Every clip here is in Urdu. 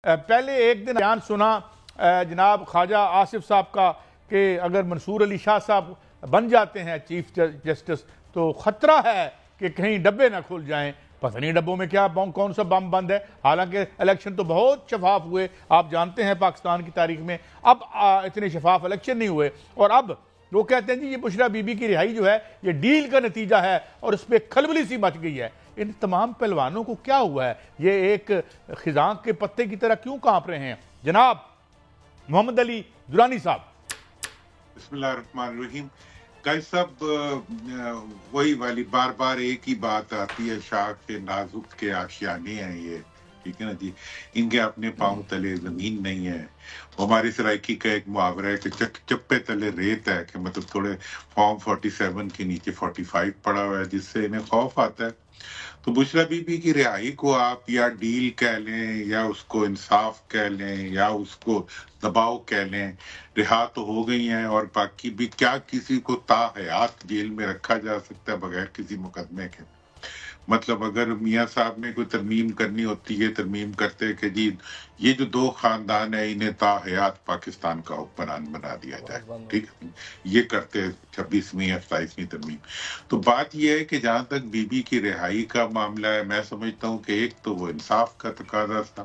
پہلے ایک دن بیان سنا جناب خواجہ آصف صاحب کا کہ اگر منصور علی شاہ صاحب بن جاتے ہیں چیف جسٹس تو خطرہ ہے کہ کہیں ڈبے نہ کھل جائیں. پتہ نہیں ڈبوں میں کیا کون سا بم بند ہے. حالانکہ الیکشن تو بہت شفاف ہوئے, آپ جانتے ہیں پاکستان کی تاریخ میں اب اتنے شفاف الیکشن نہیں ہوئے. اور اب وہ کہتے ہیں جی یہ بشرا بی بی کی رہائی جو ہے یہ ڈیل کا نتیجہ ہے اور اس پہ کھلبلی سی مچ گئی ہے. ان تمام پہلوانوں کو کیا ہوا ہے؟ یہ ایک خزاں کے پتے کی طرح کیوں کانپ رہے ہیں؟ جناب محمد علی درانی صاحب. بسم اللہ الرحمن الرحیم. قائد صاحب وہی والی بار بار ایک ہی بات آتی ہے, شاخ کے نازک کے آشیانے ہیں یہ, ٹھیک ہے نا جی, ان کے اپنے پاؤں تلے زمین نہیں ہے. ہماری سرائکی کا ایک محاورہ ہے کہ چپے تلے ریت ہے, کہ مطلب تھوڑے فارم 47 کے نیچے 45 پڑا ہوا ہے جس سے انہیں خوف آتا ہے. تو بشرا بی بی کی رہائی کو آپ یا ڈیل کہہ لیں یا اس کو انصاف کہہ لیں یا اس کو دباؤ کہہ لیں, رہا تو ہو گئی ہیں. اور باقی بھی کیا کسی کو تا حیات جیل میں رکھا جا سکتا ہے بغیر کسی مقدمے کے؟ مطلب اگر میاں صاحب نے کوئی ترمیم کرنی ہوتی ہے, ترمیم کرتے کہ جی یہ جو دو خاندان ہیں انہیں تا حیات پاکستان کا حکمران بنا دیا جائے, ٹھیک ہے, یہ کرتے 26ویں یا 27ویں ترمیم. تو بات یہ ہے کہ جہاں تک بی بی کی رہائی کا معاملہ ہے, میں سمجھتا ہوں کہ ایک تو وہ انصاف کا تقاضا تھا,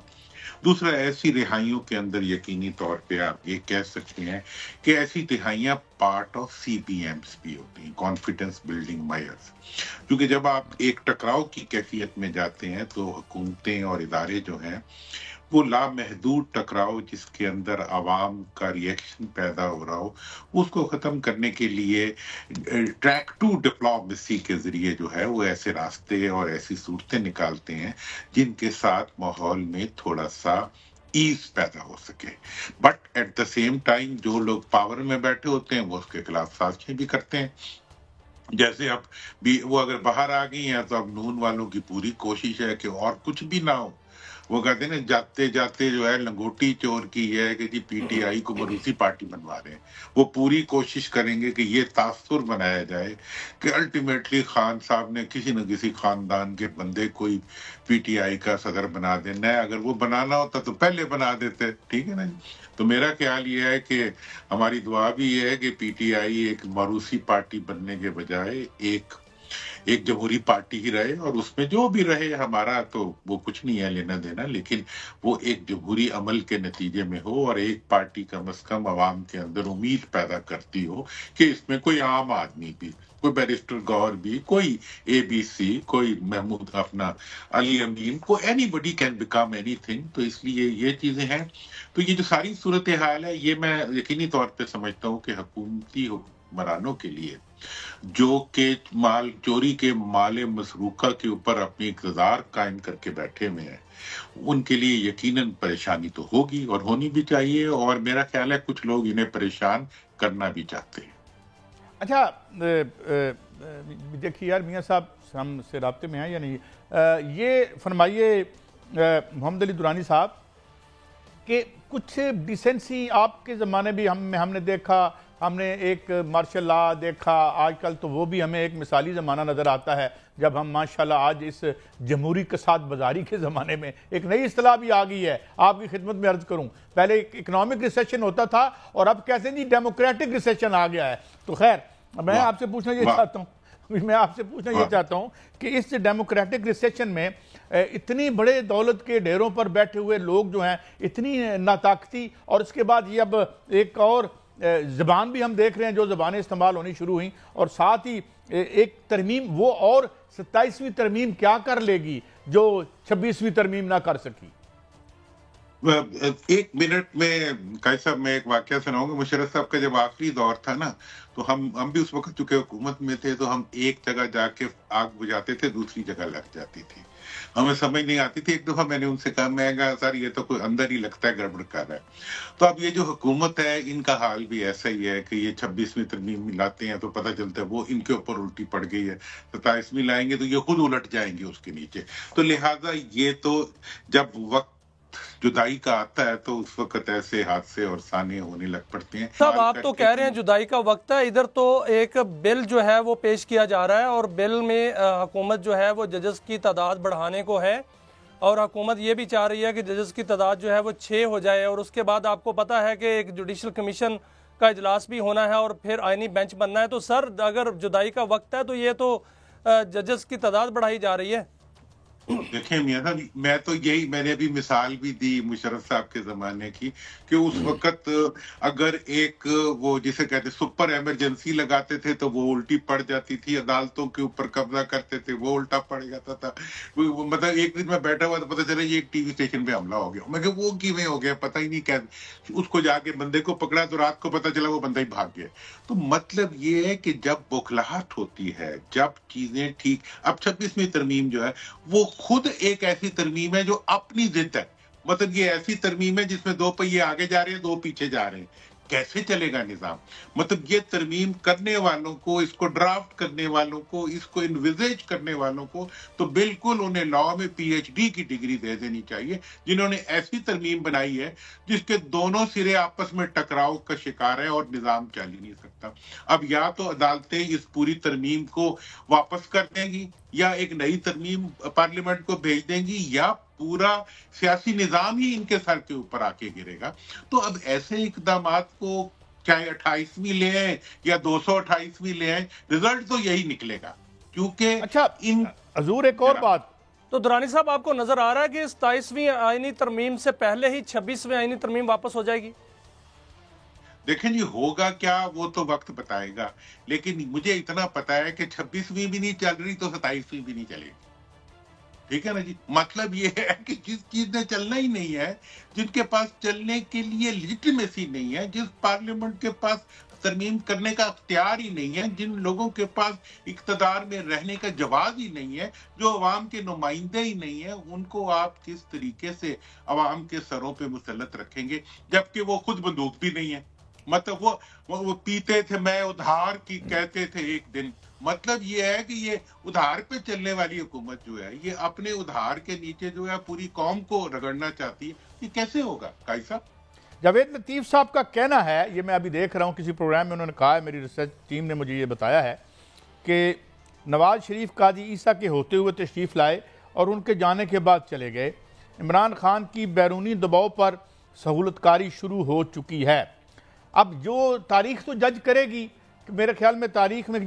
دوسرا ایسی رہائیوں کے اندر یقینی طور پہ آپ یہ کہہ سکتے ہیں کہ ایسی رہائیاں پارٹ آف سی پی ایمز بھی ہوتی ہیں, کانفیڈنس بلڈنگ میئرز. کیونکہ جب آپ ایک ٹکراؤ کی کیفیت میں جاتے ہیں تو حکومتیں اور ادارے جو ہیں وہ لامحدود ٹکراؤ جس کے اندر عوام کا ریئیکشن پیدا ہو رہا ہو اس کو ختم کرنے کے لیے ٹریک ٹو ڈپلومیسی کے ذریعے جو ہے وہ ایسے راستے اور ایسی صورتیں نکالتے ہیں جن کے ساتھ ماحول میں تھوڑا سا ایز پیدا ہو سکے. But at the same time جو لوگ پاور میں بیٹھے ہوتے ہیں وہ اس کے خلاف سازشیں بھی کرتے ہیں. جیسے اب بھی وہ اگر باہر آ گئی ہیں تو اب نون والوں کی پوری کوشش ہے کہ اور کچھ بھی نہ ہو. وہ کہتے ہیں نا جاتے جاتے جو ہے لنگوٹی چور کی یہ ہے کہ جی پی ٹی آئی کو مروسی پارٹی بنوا رہے ہیں. وہ پوری کوشش کریں گے کہ یہ تاثر بنایا جائے کہ الٹیمیٹلی خان صاحب نے کسی نہ کسی خاندان کے بندے کوئی پی ٹی آئی کا صدر بنا دینا ہے. اگر وہ بنانا ہوتا تو پہلے بنا دیتے, ٹھیک ہے نا جی. تو میرا خیال یہ ہے کہ ہماری دعا بھی یہ ہے کہ پی ٹی آئی ایک مروسی پارٹی بننے کے بجائے ایک جمہوری پارٹی ہی رہے, اور اس میں جو بھی رہے ہمارا تو وہ کچھ نہیں ہے لینا دینا, لیکن وہ ایک جمہوری عمل کے نتیجے میں ہو اور ایک پارٹی کم از کم عوام کے اندر امید پیدا کرتی ہو کہ اس میں کوئی عام آدمی بھی, کوئی بیرسٹر گور بھی, کوئی اے بی سی, کوئی محمود اپنا علی امین, کوئی anybody can become anything. تو اس لیے یہ چیزیں ہیں. تو یہ جو ساری صورتحال ہے یہ میں یقینی طور پہ سمجھتا ہوں کہ حکومتی حکمرانوں کے لیے جو کہ مال چوری کے مال مسروقہ کے اوپر اپنی اقتدار قائم کر کے بیٹھے ہوئے ہیں, ان کے لیے یقیناً پریشانی تو ہوگی اور ہونی بھی چاہیے, اور میرا خیال ہے کچھ لوگ انہیں پریشان کرنا بھی چاہتے ہیں. اچھا دیکھیے یار میاں صاحب ہم سے رابطے میں ہیں یا نہیں, یہ فرمائیے محمد علی درانی صاحب کہ کچھ ڈیسنسی آپ کے زمانے بھی ہم نے دیکھا, ہم نے ایک مارشل لا دیکھا, آج کل تو وہ بھی ہمیں ایک مثالی زمانہ نظر آتا ہے جب ہم ماشاءاللہ آج اس جمہوری کساد بازاری کے زمانے میں ایک نئی اصطلاح بھی آ گئی ہے. آپ کی خدمت میں عرض کروں, پہلے اکنامک ریسیشن ہوتا تھا اور اب کہتے ہیں جی ڈیموکریٹک ریسیشن آ گیا ہے. تو خیر میں آپ سے پوچھنا یہ چاہتا ہوں کہ اس ڈیموکریٹک ریسیشن میں اتنی بڑے دولت کے ڈھیروں پر بیٹھے ہوئے لوگ جو ہیں اتنی ناطاقتی, اور اس کے بعد یہ اب ایک اور زبان بھی ہم دیکھ رہے ہیں جو زبانیں استعمال ہونی شروع ہوئیں, اور ساتھ ہی ایک ترمیم وہ اور 27ویں ترمیم کیا کر لے گی جو 26ویں ترمیم نہ کر سکی. ایک منٹ میں قائد صاحب میں ایک واقعہ سناؤں گا. مشرف صاحب کا جب آخری دور تھا نا تو ہم بھی اس وقت چونکہ حکومت میں تھے تو ہم ایک جگہ جا کے آگ بجھاتے تھے, دوسری جگہ لگ جاتی تھی, ہمیں سمجھ نہیں آتی تھی. ایک دفعہ میں نے ان سے کہا, میں کہا سر یہ تو کوئی اندر ہی لگتا ہے گڑبڑ کر رہا ہے. تو اب یہ جو حکومت ہے ان کا حال بھی ایسا ہی ہے کہ یہ 26ویں ترمیم لاتے ہیں تو پتہ چلتا ہے وہ ان کے اوپر الٹی پڑ گئی ہے, 27ویں لائیں گے تو یہ خود الٹ جائیں گے اس کے نیچے. تو لہٰذا یہ تو جب وقت جدائی کا آتا ہے تو اس وقت ایسے حادثے اور سانے ہونے لگ پڑتے ہیں. صاحب آپ تو کہہ رہے ہیں جدائی کا وقت ہے, ادھر تو ایک بل جو ہے وہ پیش کیا جا رہا ہے اور بل میں حکومت جو ہے وہ ججز کی تعداد بڑھانے کو ہے, اور حکومت یہ بھی چاہ رہی ہے کہ ججز کی تعداد جو ہے وہ 6 ہو جائے، اور اس کے بعد آپ کو پتہ ہے کہ ایک جوڈیشل کمیشن کا اجلاس بھی ہونا ہے اور پھر آئینی بینچ بننا ہے. تو سر اگر جدائی کا وقت ہے تو یہ تو ججز کی تعداد بڑھائی جا رہی ہے. دیکھیں میاں صاحب، میں تو یہی، میں نے ابھی مثال بھی دی مشرف صاحب کے زمانے کی کہ اس وقت اگر ایک وہ جسے کہتے سپر ایمرجنسی لگاتے تھے تو وہ الٹی پڑ جاتی تھی، عدالتوں کے اوپر قبضہ کرتے تھے وہ الٹا پڑ جاتا تھا. مطلب ایک دن میں بیٹھا ہوا تو پتہ چلا یہ ایک ٹی وی اسٹیشن پہ حملہ ہو گیا. میں کہ وہ کیویں ہو گیا پتہ ہی نہیں، کیا اس کو جا کے بندے کو پکڑا تو رات کو پتہ چلا وہ بندہ ہی بھاگ گیا. تو مطلب یہ ہے کہ جب بوکھلاہٹ ہوتی ہے، جب چیزیں ٹھیک، اب 26ویں ترمیم جو ہے وہ خود ایک ایسی ترمیم ہے جو اپنی ضد ہے. مطلب یہ ایسی ترمیم ہے جس میں 2 پہیے آگے جا رہے ہیں 2 پیچھے جا رہے ہیں. کیسے چلے گا نظام؟ مطلب یہ ترمیم کرنے والوں کو، اس کو ڈرافٹ کرنے والوں کو، اس کو انویزیج کرنے والوں کو تو بالکل انہیں لا میں پی ایچ ڈی کی ڈگری دے دینی چاہیے، جنہوں نے ایسی ترمیم بنائی ہے جس کے دونوں سرے آپس میں ٹکراؤ کا شکار ہے اور نظام چل ہی نہیں سکتا. اب یا تو عدالتیں اس پوری ترمیم کو واپس کر دیں گی، یا ایک نئی ترمیم پارلیمنٹ کو بھیج دیں گی، یا پورا سیاسی نظام ہی ان کے سر کے اوپر آ کے گرے گا. تو اب ایسے اقدامات کو چاہے 28ویں لے آئیں یا 228ویں لے آئیں، رزلٹ تو یہی نکلے گا. کیونکہ اچھا حضور ایک اور بات، تو درانی صاحب آپ کو نظر آ رہا ہے کہ 27ویں آئینی ترمیم سے پہلے ہی 26ویں آئینی ترمیم واپس ہو جائے گی؟ دیکھیں جی ہوگا کیا وہ تو وقت بتائے گا، لیکن مجھے اتنا پتا ہے کہ 26ویں بھی نہیں چل رہی تو 27ویں بھی نہیں چلے گی. ٹھیک ہے نا جی. مطلب یہ ہے کہ جس چیز نے چلنا ہی نہیں ہے، جن کے پاس چلنے کے لیے لیجٹمیسی نہیں ہے، جس پارلیمنٹ کے پاس ترمیم کرنے کا اختیار ہی نہیں ہے، جن لوگوں کے پاس اقتدار میں رہنے کا جواز ہی نہیں ہے، جو عوام کے نمائندے ہی نہیں ہیں، ان کو آپ کس طریقے سے عوام کے سروں پہ مسلط رکھیں گے جبکہ وہ خود بندوق بھی نہیں ہے. مطلب وہ پیتے تھے میں ادھار کی کہتے تھے ایک دن. مطلب یہ ہے کہ یہ ادھار پہ چلنے والی حکومت جو ہے یہ اپنے ادھار کے نیچے جو ہے پوری قوم کو رگڑنا چاہتی ہے. یہ کیسے ہوگا قائد صاحب؟ جاوید لطیف صاحب کا کہنا ہے، یہ میں ابھی دیکھ رہا ہوں کسی پروگرام میں انہوں نے کہا ہے، میری ریسرچ ٹیم نے مجھے یہ بتایا ہے کہ نواز شریف قاضی عیسیٰ کے ہوتے ہوئے تشریف لائے اور ان کے جانے کے بعد چلے گئے. عمران خان کی بیرونی دباؤ پر سہولت کاری شروع ہو چکی ہے. اب جو تاریخ تو جج کرے گی، کہ میرے خیال میں تاریخ میں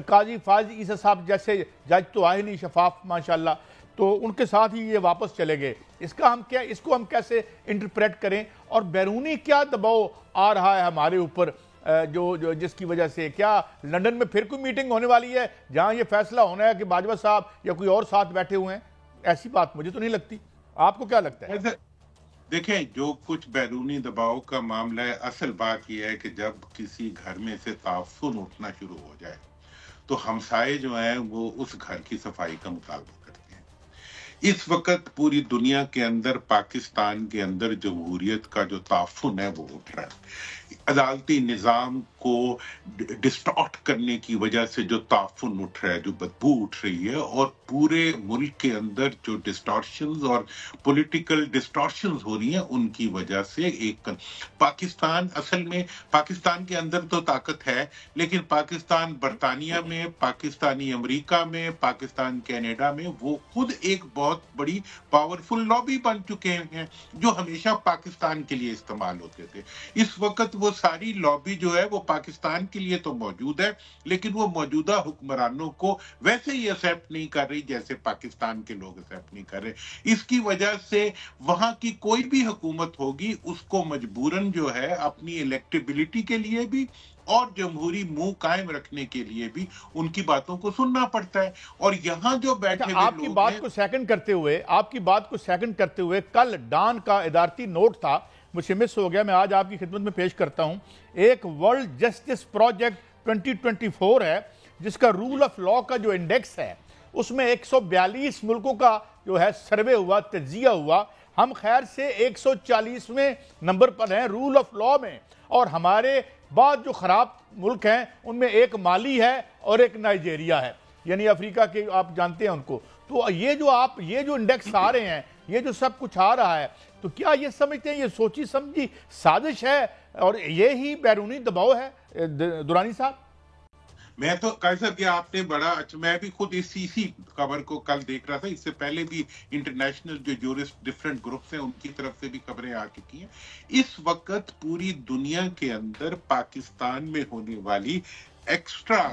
قاضی فاضل عیسیٰ صاحب جیسے جج تو آئے نہیں شفاف ماشاءاللہ، تو ان کے ساتھ ہی یہ واپس چلے گئے. اس کو ہم کیسے انٹرپریٹ کریں؟ اور بیرونی کیا دباؤ آ رہا ہے ہمارے اوپر جو جس کی وجہ سے کیا لندن میں پھر کوئی میٹنگ ہونے والی ہے جہاں یہ فیصلہ ہونا ہے کہ باجوہ صاحب یا کوئی اور ساتھ بیٹھے ہوئے ہیں؟ ایسی بات مجھے تو نہیں لگتی. آپ کو کیا لگتا ہے؟ دیکھیں جو کچھ بیرونی دباؤ کا معاملہ ہے، اصل بات یہ ہے کہ جب کسی گھر میں سے تعفن اٹھنا شروع ہو جائے تو ہمسائے جو ہیں وہ اس گھر کی صفائی کا مطالبہ کرتے ہیں. اس وقت پوری دنیا کے اندر پاکستان کے اندر جمہوریت کا جو تعفن ہے وہ اٹھ رہا ہے. عدالتی نظام کو ڈسٹارٹ کرنے کی وجہ سے جو تعفن اٹھ رہا ہے، جو بدبو اٹھ رہی ہے، اور پورے ملک کے اندر جو ڈسٹارشنز اور پولیٹیکل ڈسٹارشنز ہو رہی ہیں ان کی وجہ سے ایک پاکستان، اصل میں پاکستان کے اندر تو طاقت ہے لیکن پاکستان برطانیہ میں، پاکستانی امریکہ میں، پاکستان کینیڈا میں وہ خود ایک بہت بڑی پاورفل لابی بن چکے ہیں جو ہمیشہ پاکستان کے لیے استعمال ہوتے تھے. اس وقت وہ ساری لابی جو ہے وہ پاکستان کے لیے تو موجود ہے لیکن وہ موجودہ حکمرانوں کو ویسے ہی ایکسیپٹ نہیں کر رہی جیسے پاکستان کے لوگ ایکسیپٹ نہیں کر رہے. اس کی وجہ سے وہاں کی کوئی بھی حکومت ہوگی اس کو مجبوراً جو ہے اپنی الیکٹیبلٹی کے لیے بھی اور جمہوری منہ قائم رکھنے کے لیے بھی ان کی باتوں کو سننا پڑتا ہے. اور یہاں جو بیٹھے ہوئے آپ کی بات کو سیکنڈ کرتے ہوئے کل ڈان کا ادارتی نوٹ تھا، مجھے مس ہو گیا، میں آج آپ کی خدمت میں پیش کرتا ہوں. ایک ورلڈ جسٹس پروجیکٹ 2024 ہے جس کا رول آف لا کا جو انڈیکس ہے اس میں 142 ملکوں کا جو ہے سروے ہوا، تجزیہ ہوا. ہم خیر سے 140ویں نمبر پر ہیں رول آف لا میں، اور ہمارے بعد جو خراب ملک ہیں ان میں ایک مالی ہے اور ایک نائجیریا ہے، یعنی افریقہ کے آپ جانتے ہیں ان کو. تو یہ جو انڈیکس آ رہے ہیں، یہ جو سب کچھ آ رہا ہے، تو کیا یہ سمجھتے ہیں یہ سوچی سمجھی سازش ہے اور یہی بیرونی دباؤ ہے درانی صاحب؟ میں تو قائد صاحب یہ آپ نے بڑا اچھا، میں بھی خود اسی خبر کو کل دیکھ رہا تھا، اس سے پہلے بھی انٹرنیشنل جو جورسٹ ڈفرینٹ گروپس ہیں ان کی طرف سے بھی خبریں آ چکی ہیں. اس وقت پوری دنیا کے اندر پاکستان میں ہونے والی ایکسٹرا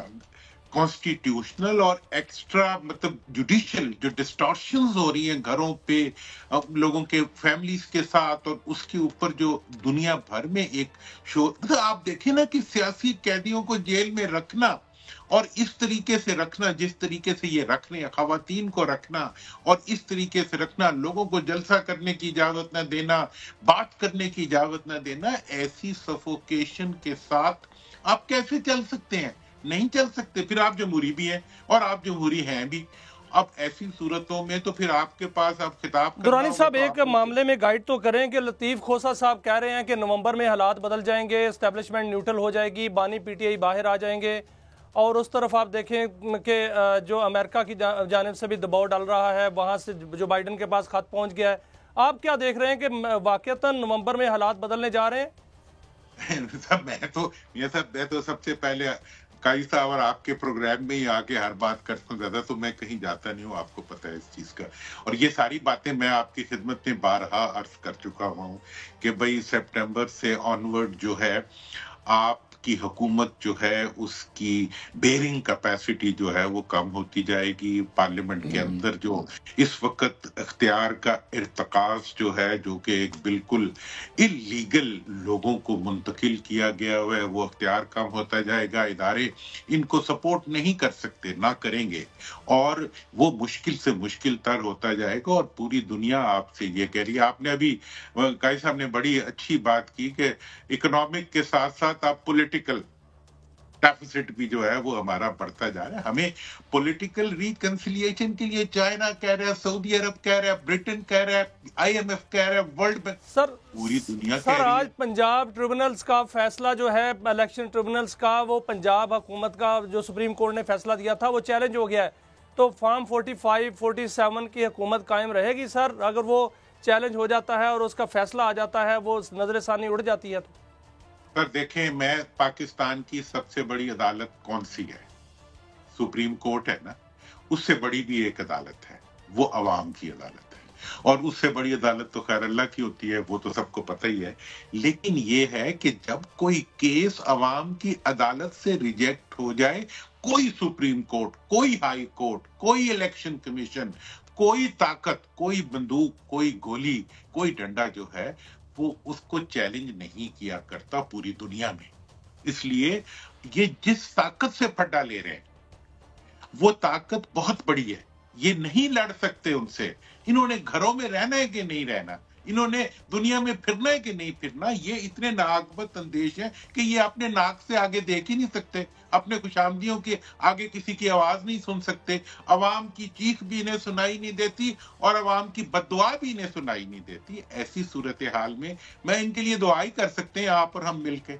کانسٹیٹیوشنل اور ایکسٹرا مطلب جوڈیشل جو ڈسٹارشنز ہو رہی ہیں گھروں پہ لوگوں کے فیملیز کے ساتھ، اور اس کے اوپر جو دنیا بھر میں ایک شور، مطلب آپ دیکھیں نا کہ سیاسی قیدیوں کو جیل میں رکھنا اور اس طریقے سے رکھنا جس طریقے سے یہ رکھ رہے ہیں، خواتین کو رکھنا اور اس طریقے سے رکھنا، لوگوں کو جلسہ کرنے کی اجازت نہ دینا، بات کرنے کی اجازت نہ دینا، ایسی سفوکیشن کے ساتھ آپ کیسے چل سکتے ہیں؟ نہیں چل سکتے. پھر آپ جمہوری بھی ہیں اور آپ جمہوری ہیں بھی. اب ایسی صورتوں میں تو پھر آپ کے پاس اب خطاب کرنا درانی ہوگا صاحب تو ایک آپ معاملے میں گائیڈ تو کریں کہ لطیف کھوسہ صاحب کہہ رہے ہیں کہ نومبر میں حالات بدل جائیں گے، اسٹیبلشمنٹ نیوٹرل ہو جائے گی، بانی پی ٹی آئی باہر آ جائیں گے، اور اس طرف آپ دیکھیں کہ جو امریکہ کی جانب سے بھی دباؤ ڈال رہا ہے، وہاں سے جو بائیڈن کے پاس خط پہنچ گیا ہے. آپ کیا دیکھ رہے ہیں کہ واقعتاً نومبر میں حالات بدلنے جا رہے ہیں؟ میں تو سب سے پہلے قائد صاحب اور آپ کے پروگرام میں ہی آ کے ہر بات کرتا ہوں، زیادہ تو میں کہیں جاتا نہیں ہوں، آپ کو پتہ ہے اس چیز کا. اور یہ ساری باتیں میں آپ کی خدمت میں بارہا عرض کر چکا ہوں کہ بھئی سپٹمبر سے آنورڈ جو ہے آپ کی حکومت جو ہے اس کی بیئرنگ کیپیسٹی جو ہے وہ کم ہوتی جائے گی. پارلیمنٹ کے اندر جو اس وقت اختیار کا ارتکاز جو ہے، جو کہ ایک بالکل اللیگل لوگوں کو منتقل کیا گیا ہوا ہے، وہ اختیار کم ہوتا جائے گا. ادارے ان کو سپورٹ نہیں کر سکتے، نہ کریں گے، اور وہ مشکل سے مشکل تر ہوتا جائے گا. اور پوری دنیا آپ سے یہ کہہ رہی ہے. آپ نے ابھی قائد صاحب نے بڑی اچھی بات کی کہ اکنامک کے ساتھ ساتھ آپ پولیٹیکل ڈیفیسٹ بھی جو ہے وہ ہمارا بڑھتا جا رہا ہے. ہمیں پولیٹیکل ریکنسیلیشن کے لیے چائنا کہہ رہا ہے، سعودی عرب کہہ رہا ہے، برٹن کہہ رہا ہے، آئی ایم ایف کہہ رہا ہے، ورلڈ بینک، پوری دنیا کہہ رہی آج ہے. پنجاب ٹریبونلز کا فیصلہ جو ہے، الیکشن ٹریبونلز کا، وہ پنجاب حکومت کا جو سپریم کورٹ نے فیصلہ دیا تھا وہ چیلنج ہو گیا ہے. تو فارم 45 47 کی حکومت قائم رہے گی سر؟ اگر وہ چیلنج ہو جاتا ہے اور اس کا فیصلہ آ جاتا ہے، وہ نظر ثانی اڑ جاتی ہے. تو سر دیکھیں، میں پاکستان کی سب سے بڑی عدالت کون سی ہے؟ سپریم کورٹ ہے نا. اس سے بڑی بھی ایک عدالت ہے، وہ عوام کی عدالت ہے. اور اس سے بڑی عدالت تو خیر اللہ کی ہوتی ہے، وہ تو سب کو پتہ ہی ہے. لیکن یہ ہے کہ جب کوئی کیس عوام کی عدالت سے ریجیکٹ ہو جائے، کوئی سپریم کورٹ، کوئی ہائی کورٹ، کوئی الیکشن کمیشن، کوئی طاقت، کوئی بندوق، کوئی گولی، کوئی ڈنڈا جو ہے وہ اس کو چیلنج نہیں کیا کرتا پوری دنیا میں. اس لیے یہ جس طاقت سے پھڈا لے رہے ہیں وہ طاقت بہت بڑی ہے، یہ نہیں لڑ سکتے ان سے. انہوں نے گھروں میں رہنا ہے کہ نہیں رہنا، انہوں نے دنیا میں پھرنا ہے کہ نہیں پھرنا. یہ اتنے ناقبت اندیش ہیں کہ یہ اپنے ناک سے آگے دیکھ ہی نہیں سکتے، اپنے خوشامدیوں کے آگے کسی کی آواز نہیں سن سکتے. عوام کی چیخ بھی انہیں سنائی نہیں دیتی اور عوام کی بددعا بھی انہیں سنائی نہیں دیتی. ایسی صورتحال میں میں ان کے لیے دعائی کر سکتے ہیں آپ اور ہم مل کے.